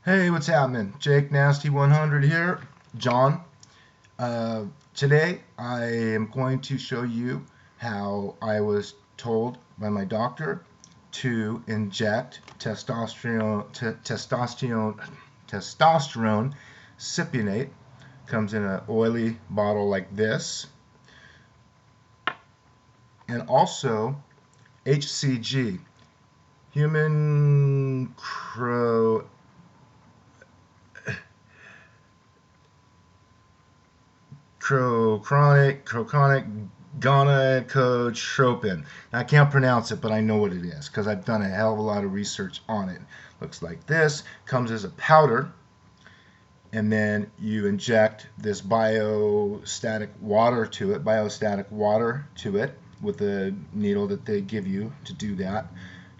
Hey, what's happening? Jake Nasty 100 here. John. Uh, Today I am going to show you how I was told by my doctor to inject testosterone cypionate. Comes in an oily bottle like this, and also HCG, human chronic gonadotropin. I can't pronounce it, but I know what it is because I've done a hell of a lot of research on it. Looks like this. Comes as a powder, and then you inject this biostatic water to it with a needle that they give you to do that.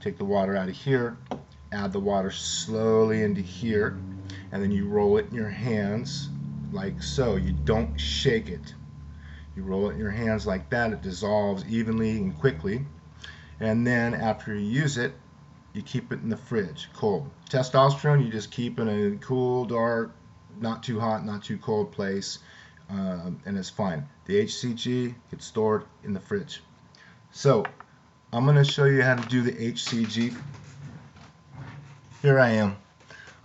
Take the water out of here, add the water slowly into here, and then you roll it in your hands like so. You don't shake it. You roll it in your hands like that. It dissolves evenly and quickly. And then after you use it, you keep it in the fridge, cold. Testosterone, you just keep in a cool, dark, not too hot, not too cold place, and it's fine. The HCG gets stored in the fridge. So I'm going to show you how to do the HCG. Here I am.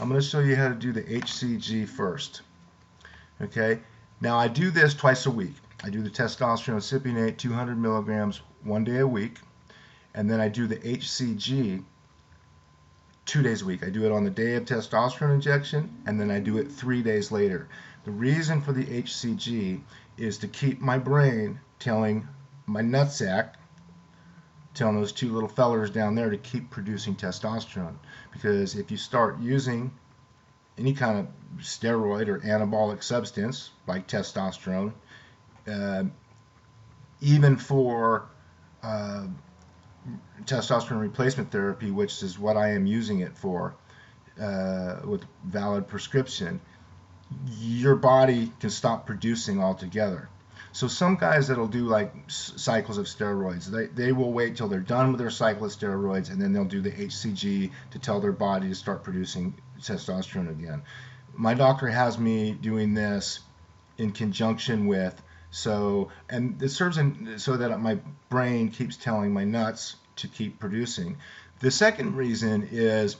I'm going to show you how to do the HCG first. Okay. Now I do this twice a week. I do the testosterone cypionate 200 milligrams 1 day a week, and then I do the HCG 2 days a week. I do it on the day of testosterone injection, and then I do it 3 days later. The reason for the HCG is to keep my brain telling my nutsack, telling those two little fellers down there to keep producing testosterone. Because if you start using any kind of steroid or anabolic substance like testosterone, even for testosterone replacement therapy, which is what I am using it for with valid prescription, your body can stop producing altogether. So some guys that'll do like cycles of steroids, they will wait till they're done with their cycle of steroids, and then they'll do the HCG to tell their body to start producing testosterone again. My doctor has me doing this in conjunction with, and it serves so that my brain keeps telling my nuts to keep producing. The second reason is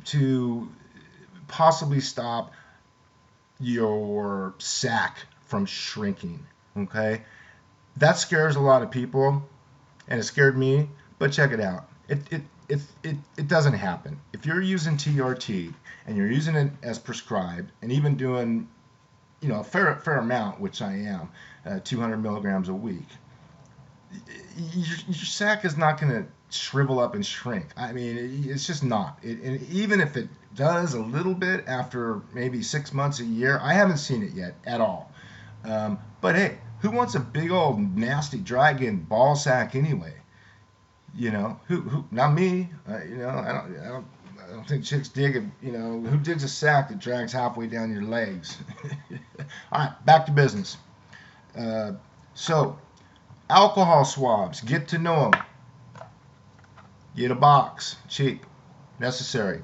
to possibly stop your sac from shrinking. Okay, that scares a lot of people, and it scared me. But check it out. It doesn't happen. If you're using TRT and you're using it as prescribed, and even doing a fair amount, which I am, 200 milligrams a week, your sac is not going to shrivel up and shrink. I mean, it's just not. And even if it does a little bit after maybe 6 months, a year, I haven't seen it yet at all. But hey, who wants a big old nasty dragon ball sack anyway? Who? Not me. I don't think chicks dig it. Who digs a sack that drags halfway down your legs? All right, back to business. Uh, so, alcohol swabs. Get to know them. Get a box. Cheap. Necessary.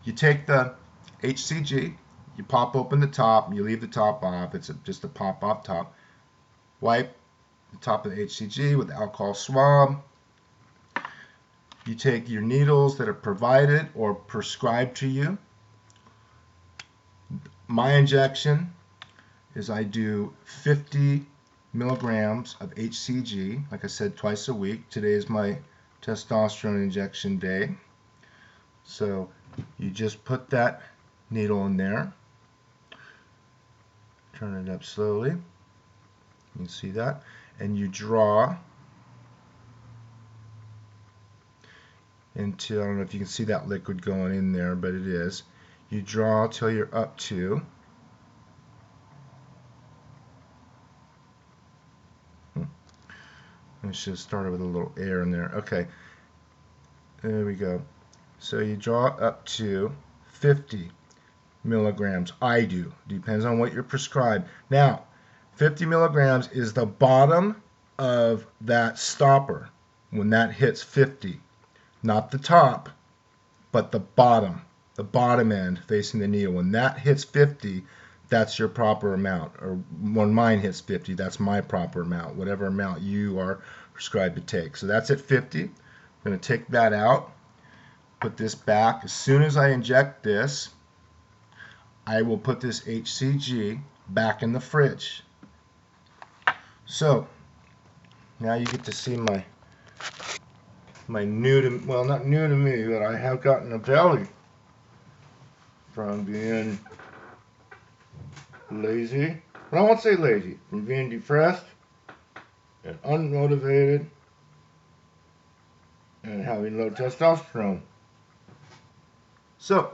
You take the HCG. You pop open the top. You leave the top off. It's just a pop-off top. Wipe the top of the HCG with the alcohol swab. You take your needles that are provided or prescribed to you. My injection is I do 50 milligrams of HCG, like I said, twice a week. Today is my testosterone injection day. So you just put that needle in there. Turn it up slowly. You can see that. And you draw into, I don't know if you can see that liquid going in there, but it is. You draw till you're up to I should have started with a little air in there. Okay, there we go. So you draw up to 50 milligrams. I do. Depends on what you're prescribed. Now, 50 milligrams is the bottom of that stopper when that hits 50. Not the top, but the bottom end facing the needle. When that hits 50, that's your proper amount. Or when mine hits 50, that's my proper amount, whatever amount you are prescribed to take. So that's at 50. I'm going to take that out, put this back. As soon as I inject this, I will put this HCG back in the fridge. So now you get to see my new to, well, not new to me, but I have gotten a belly from being lazy. But I won't say lazy, from being depressed and unmotivated and having low testosterone. So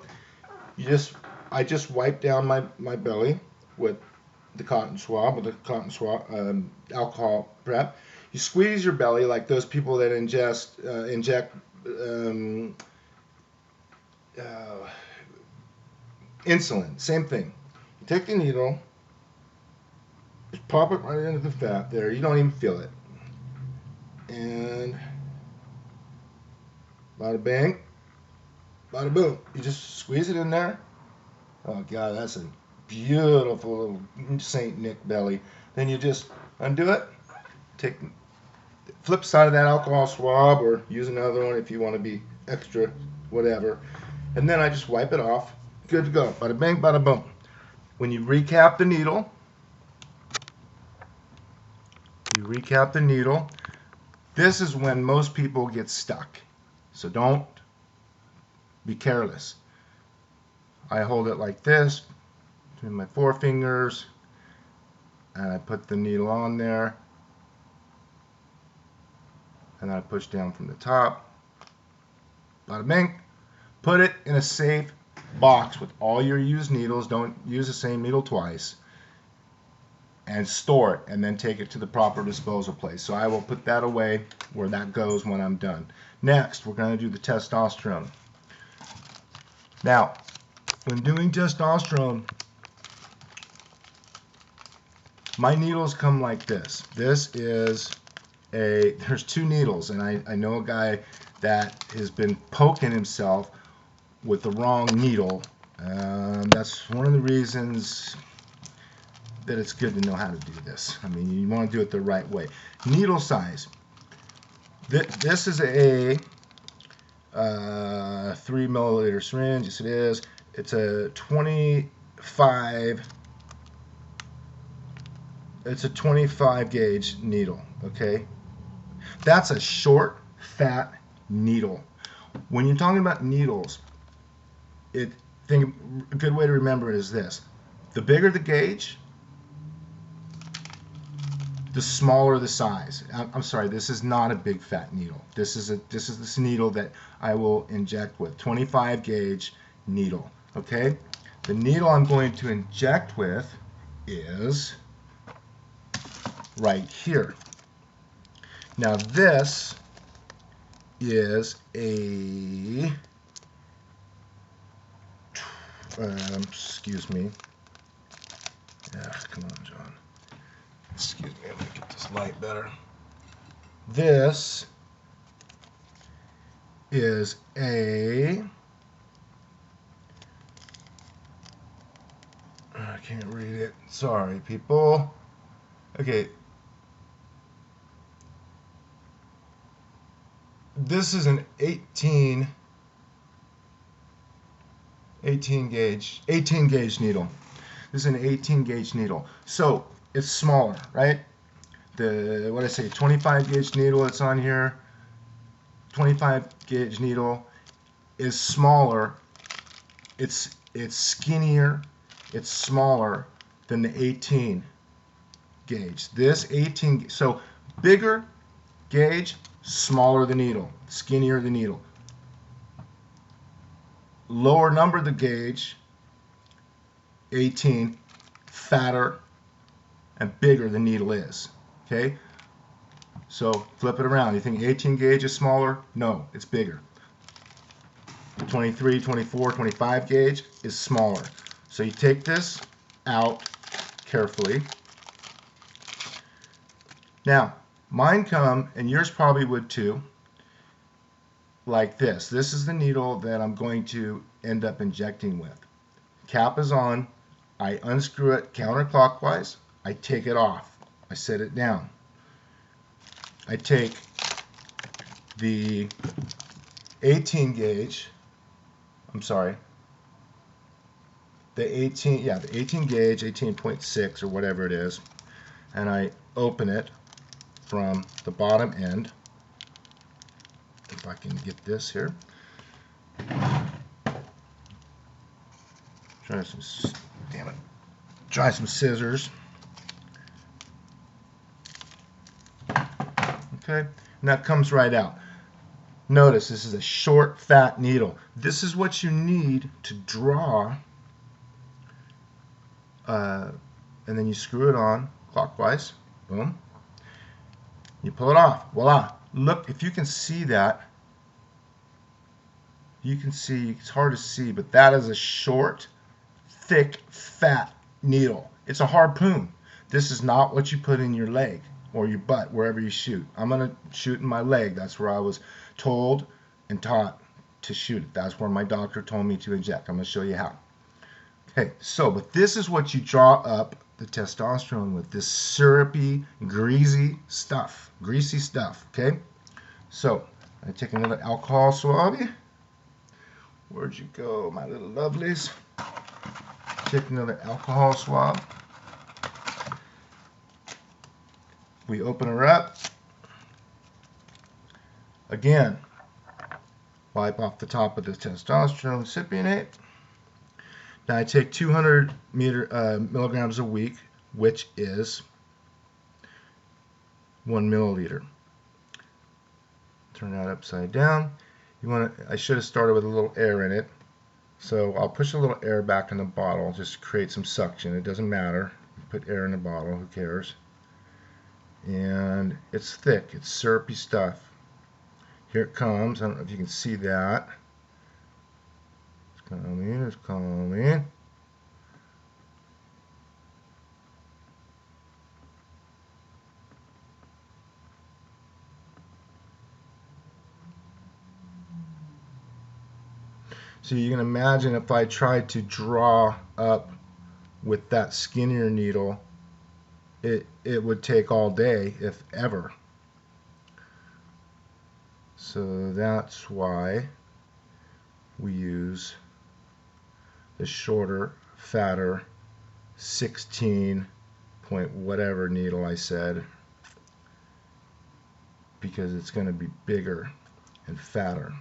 I just wipe down my belly with the cotton swab, alcohol prep. You squeeze your belly like those people that inject insulin. Same thing. You take the needle, just pop it right into the fat there. You don't even feel it. And bada bang, bada boom. You just squeeze it in there. Oh God, that's a beautiful little Saint Nick belly. Then you just undo it, take the flip side of that alcohol swab, or use another one if you want to be extra whatever. And then I just wipe it off. Good to go. Bada bang, bada boom. When you recap the needle, this is when most people get stuck. So don't be careless. I hold it like this between my forefingers, and I put the needle on there, and I push down from the top. Bada bing. Put it in a safe box with all your used needles. Don't use the same needle twice. And store it, and then take it to the proper disposal place. So I will put that away where that goes when I'm done. Next, we're going to do the testosterone. Now, when doing testosterone, my needles come like this. There's two needles, and I know a guy that has been poking himself with the wrong needle. That's one of the reasons that it's good to know how to do this. I mean, you want to do it the right way. Needle size. This is a 3 milliliter syringe. Yes, it is. It's a 25. It's a 25 gauge needle. Okay, that's a short, fat needle. When you're talking about needles, a good way to remember it is this: the bigger the gauge, the smaller the size. I'm sorry, this is not a big fat needle. This is this needle that I will inject with. 25 gauge needle. Okay? The needle I'm going to inject with is right here. Now this is a excuse me. Come on, John. Excuse me, let me get this light better. This is a, I can't read it. Sorry, people. Okay. This is an 18 gauge needle. This is an 18 gauge needle. So it's smaller, right? What I say, 25 gauge needle that's on here, 25 gauge needle is smaller. It's skinnier. It's smaller than the 18 gauge. This 18, so bigger gauge, smaller the needle, skinnier the needle. Lower number of the gauge, 18, fatter and bigger the needle is. Okay? So flip it around. You think 18 gauge is smaller? No, it's bigger. 23, 24, 25 gauge is smaller. So you take this out carefully. Now, mine come, and yours probably would too, like this. This is the needle that I'm going to end up injecting with. Cap is on. I unscrew it counterclockwise. I take it off. I set it down. I take the 18 gauge, I'm sorry, the 18 gauge, 18.6 or whatever it is, and I open it from the bottom end. If I can get this here. Try some scissors. Okay, and that comes right out. Notice this is a short, fat needle. This is what you need to draw, and then you screw it on clockwise. Boom. You pull it off. Voila. Look, if you can see that, you can see, it's hard to see, but that is a short, thick, fat needle. It's a harpoon. This is not what you put in your leg or your butt, wherever you shoot. I'm going to shoot in my leg. That's where I was told and taught to shoot it. That's where my doctor told me to inject. I'm going to show you how. Okay, so, but this is what you draw up the testosterone with, this syrupy, greasy stuff, okay? So, I take another alcohol swab. Where'd you go, my little lovelies? Take another alcohol swab. We open her up. Again, wipe off the top of the testosterone cypionate. Now I take 200 milligrams a week, which is 1 milliliter. Turn that upside down. I should have started with a little air in it. So I'll push a little air back in the bottle just to create some suction. It doesn't matter. Put air in the bottle, who cares? And it's thick, it's syrupy stuff. Here it comes. I don't know if you can see that. It's coming, it's coming. So you can imagine if I tried to draw up with that skinnier needle, it would take all day, if ever. So that's why we use the shorter, fatter 16 point whatever needle I said, because it's going to be bigger and fatter.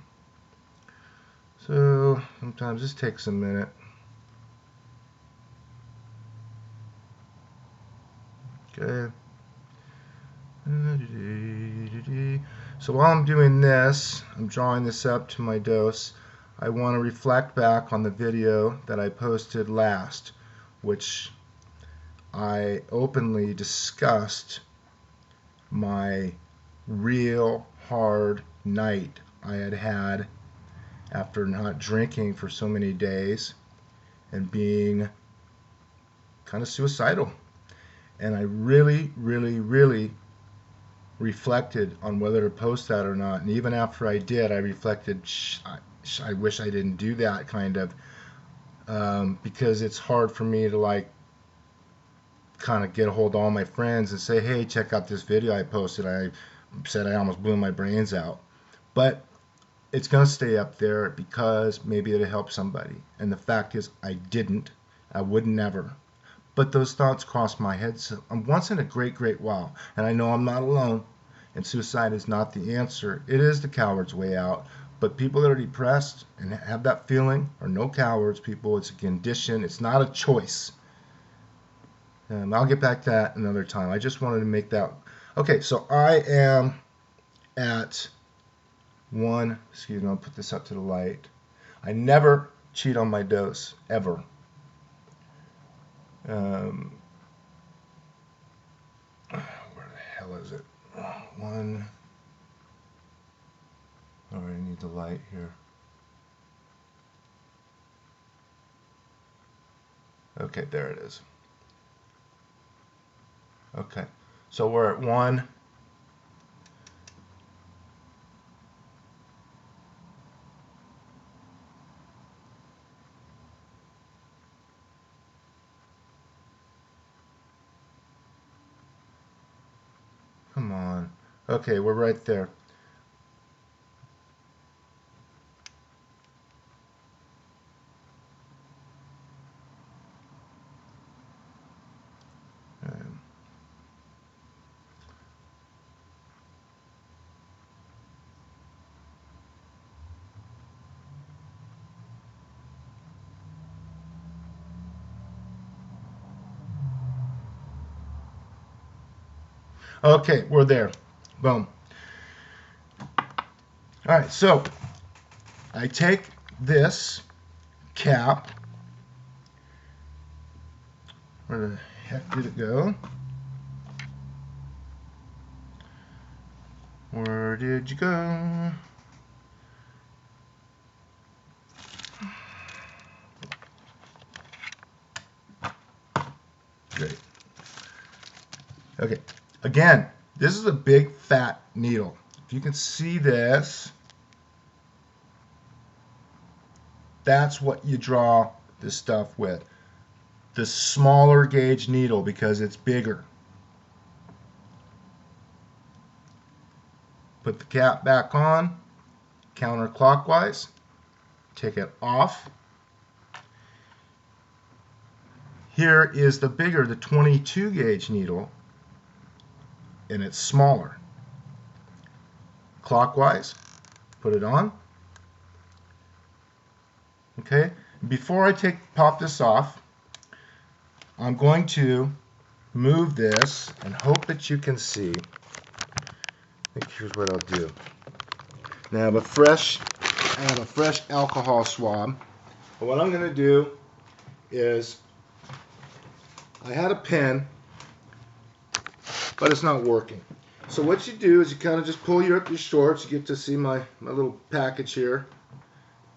So sometimes this takes a minute. Okay. So while I'm doing this, I'm drawing this up to my dose. I want to reflect back on the video that I posted last, which I openly discussed my real hard night I had had after not drinking for so many days and being kind of suicidal. And I really, really, really reflected on whether to post that or not. And even after I did, I reflected, I wish I didn't do that, kind of, because it's hard for me to like kind of get a hold of all my friends and say, hey, check out this video I posted. I said I almost blew my brains out. But it's going to stay up there because maybe it'll help somebody. And the fact is, I didn't. I would never. But those thoughts cross my head once in a great, great while. And I know I'm not alone. And suicide is not the answer. It is the coward's way out. But people that are depressed and have that feeling are no cowards, people. It's a condition. It's not a choice. I'll get back to that another time. I just wanted to make that. Okay, so I am at excuse me, I'll put this up to the light. I never cheat on my dose, ever. Where the hell is it? One. Oh, I need the light here. Okay, there it is. Okay, so we're at 1. Come on. Okay, we're right there. Okay, we're there. Boom. All right, so I take this cap. Where the heck did it go? Where did you go? Great. Okay, again, this is a big fat needle. If you can see this, that's what you draw this stuff with. The smaller gauge needle because it's bigger. Put the cap back on, counterclockwise, take it off. Here is the bigger, the 22 gauge needle, and it's smaller. Clockwise, put it on. Okay, before I pop this off, I'm going to move this and hope that you can see. I think here's what I'll do. Now I have a fresh alcohol swab. But what I'm going to do is, I had a pen, but it's not working. So what you do is you kind of just pull up your shorts. You get to see my little package here.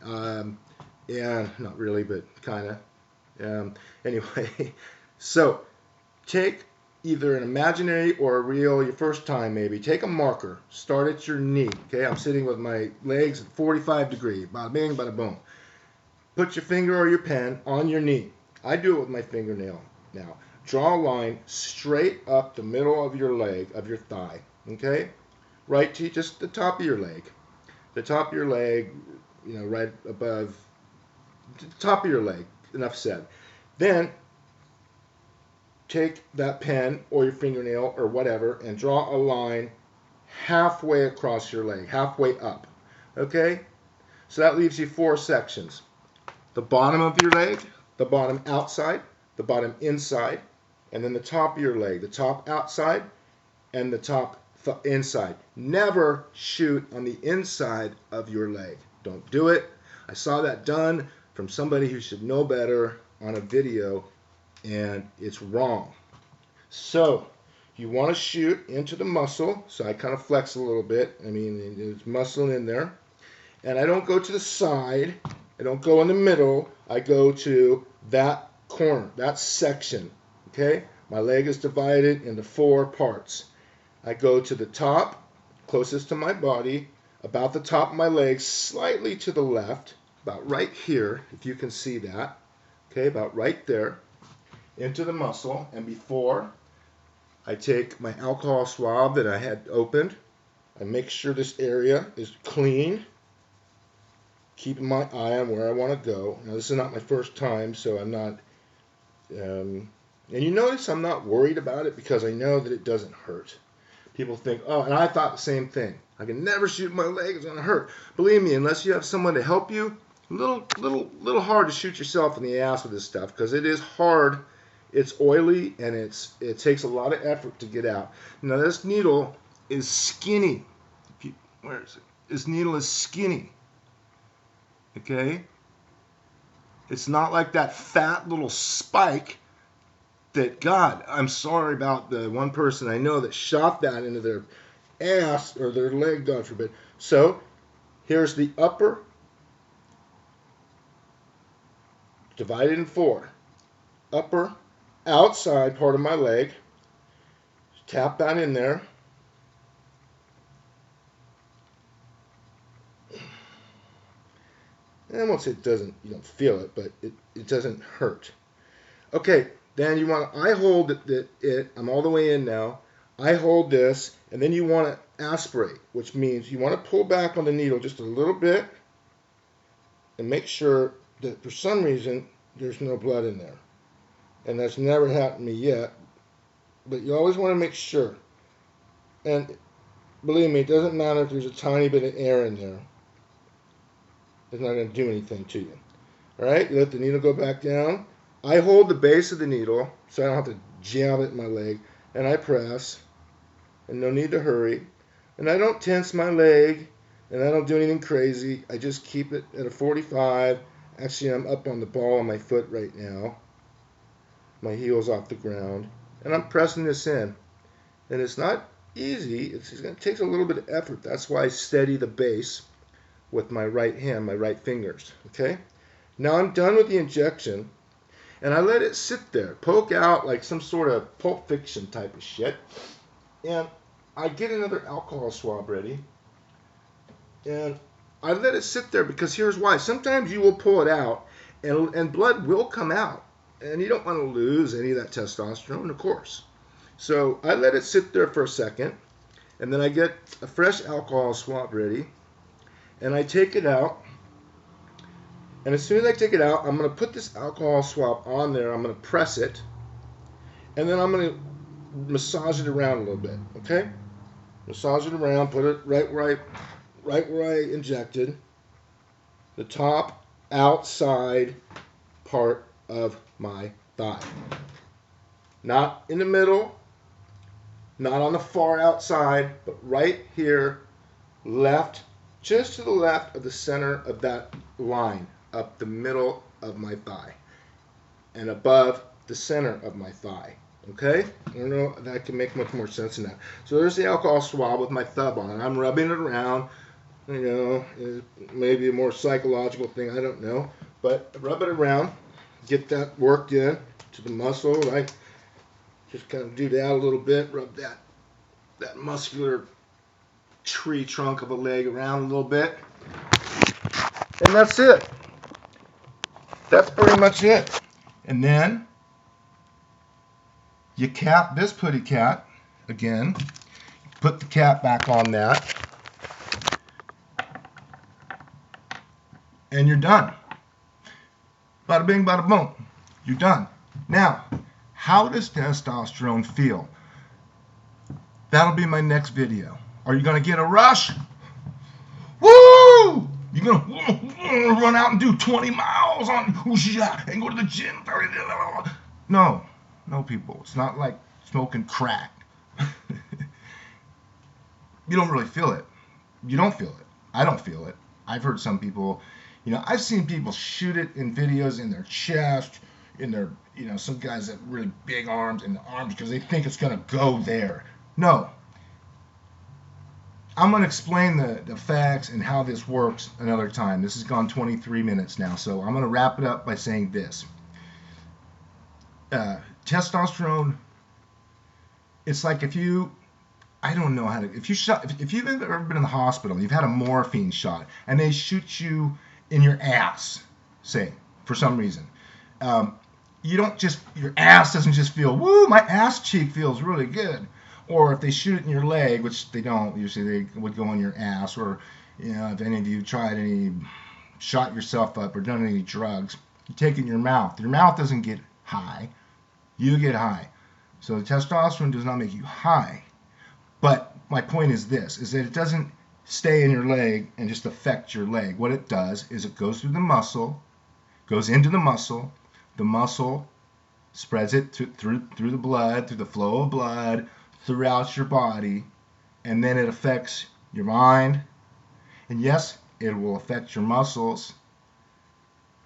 And not really, but kind of. Anyway, so take either an imaginary or a real, your first time maybe. Take a marker. Start at your knee. Okay, I'm sitting with my legs at 45 degrees. Bada bing, bada boom. Put your finger or your pen on your knee. I do it with my fingernail now. Draw a line straight up the middle of your leg, of your thigh. Okay, right to just the top of your leg. The top of your leg, you know, right above the top of your leg. Enough said. Then take that pen or your fingernail or whatever and draw a line halfway across your leg, halfway up. Okay? So that leaves you 4 sections. The bottom of your leg, the bottom outside, the bottom inside, and then the top of your leg, the top outside and the top inside. Never shoot on the inside of your leg. Don't do it. I saw that done from somebody who should know better on a video, and it's wrong. So you want to shoot into the muscle. So I kind of flex a little bit. I mean, there's muscle in there. And I don't go to the side. I don't go in the middle. I go to that corner, that section. Okay? My leg is divided into 4 parts. I go to the top, closest to my body, about the top of my leg, slightly to the left, about right here, if you can see that. Okay, about right there, into the muscle. And before I take my alcohol swab that I had opened, I make sure this area is clean, keeping my eye on where I want to go. Now, this is not my first time, so I'm not, and you notice I'm not worried about it because I know that it doesn't hurt. People think, oh, and I thought the same thing. I can never shoot my leg, it's going to hurt. Believe me, unless you have someone to help you, a little hard to shoot yourself in the ass with this stuff because it is hard. It's oily and it takes a lot of effort to get out. Now this needle is skinny. Where is it? This needle is skinny. Okay? It's not like that fat little spike that, God, I'm sorry about the one person I know that shot that into their ass or their leg, God forbid. So here's the upper, divided in 4. Upper, outside part of my leg. Tap that in there. And I won't say you don't feel it, but it doesn't hurt. Okay, then you want, I hold it, I'm all the way in now. I hold this, and then you want to aspirate, which means you want to pull back on the needle just a little bit and make sure that for some reason there's no blood in there. And that's never happened to me yet, but you always want to make sure. And believe me, it doesn't matter if there's a tiny bit of air in there. It's not going to do anything to you. All right, you let the needle go back down. I hold the base of the needle so I don't have to jab it in my leg, and I press, and no need to hurry. And I don't tense my leg, and I don't do anything crazy. I just keep it at a 45. Actually, I'm up on the ball of my foot right now. My heel's off the ground, and I'm pressing this in. And it's not easy. It takes a little bit of effort. That's why I steady the base with my right hand, my right fingers. Okay? Now I'm done with the injection, and I let it sit there, poke out like some sort of Pulp Fiction type of shit. And I get another alcohol swab ready, and I let it sit there because here's why. Sometimes you will pull it out, and blood will come out, and you don't want to lose any of that testosterone, of course. So I let it sit there for a second, and then I get a fresh alcohol swab ready, and I take it out. And as soon as I take it out, I'm going to put this alcohol swab on there. I'm going to press it, and then I'm going to massage it around a little bit. Okay, massage it around. Put it right where I injected, the top outside part of my thigh. Not in the middle, not on the far outside, but right here, left, just to the left of the center of that line, up the middle of my thigh, and above the center of my thigh. Okay? I don't know if that can make much more sense than that. So there's the alcohol swab with my thumb on it. I'm rubbing it around. You know, maybe a more psychological thing, I don't know. But rub it around, get that worked in to the muscle, right? Just kind of do that a little bit, rub that muscular tree trunk of a leg around a little bit. And that's it. That's pretty much it. And then you cap this putty cat again. Put the cap back on that. And you're done. Bada bing, bada boom. You're done. Now, how does testosterone feel? That'll be my next video. Are you going to get a rush? Woo! You're going to run out and do 20 miles on and go to the gym. No. No, people. It's not like smoking crack. You don't really feel it. You don't feel it. I don't feel it. I've heard some people, I've seen people shoot it in videos in their chest, in their, some guys have really big arms in the arms because they think it's going to go there. No. I'm going to explain the facts and how this works another time. This has gone 23 minutes now, so I'm going to wrap it up by saying this. Testosterone, it's like if you've ever been in the hospital, you've had a morphine shot, and they shoot you in your ass, say, for some reason. Your ass doesn't just feel, woo, my ass cheek feels really good. Or if they shoot it in your leg, which they don't, usually they would go on your ass, or, if any of you shot yourself up or done any drugs, you take it in your mouth. Your mouth doesn't get high. You get high. So the testosterone does not make you high. But my point is this, is that it doesn't stay in your leg and just affect your leg. What it does is it goes through the muscle, goes into the muscle spreads it through the blood, through the flow of blood, throughout your body, and then it affects your mind. And yes, it will affect your muscles.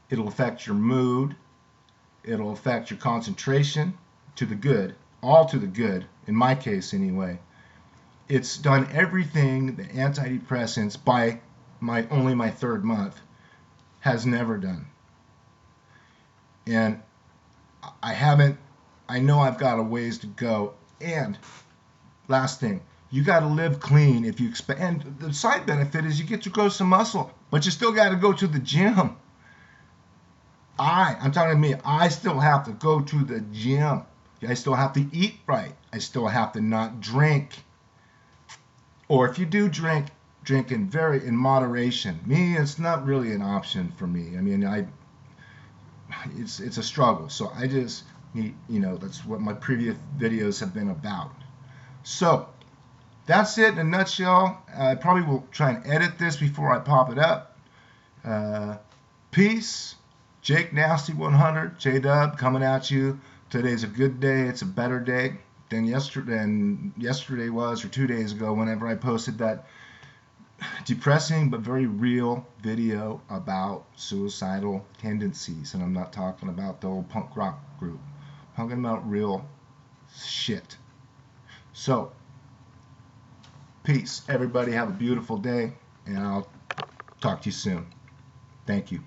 It'll affect your mood. It'll affect your concentration to the good, all to the good, in my case anyway. It's done everything the antidepressants by only my third month has never done. And I know I've got a ways to go. And last thing, you got to live clean if you expect. And the side benefit is you get to grow some muscle, but you still got to go to the gym. I'm talking to me. I still have to go to the gym. I still have to eat right. I still have to not drink. Or if you do drink, drink in moderation. Me, it's not really an option for me. I mean, it's a struggle. So I just need, that's what my previous videos have been about. So that's it in a nutshell. I probably will try and edit this before I pop it up. Peace. Jake Nasty 100, J-Dub coming at you. Today's a good day. It's a better day than yesterday was, or 2 days ago, whenever I posted that depressing but very real video about suicidal tendencies. And I'm not talking about the old punk rock group. I'm talking about real shit. So, peace. Everybody have a beautiful day, and I'll talk to you soon. Thank you.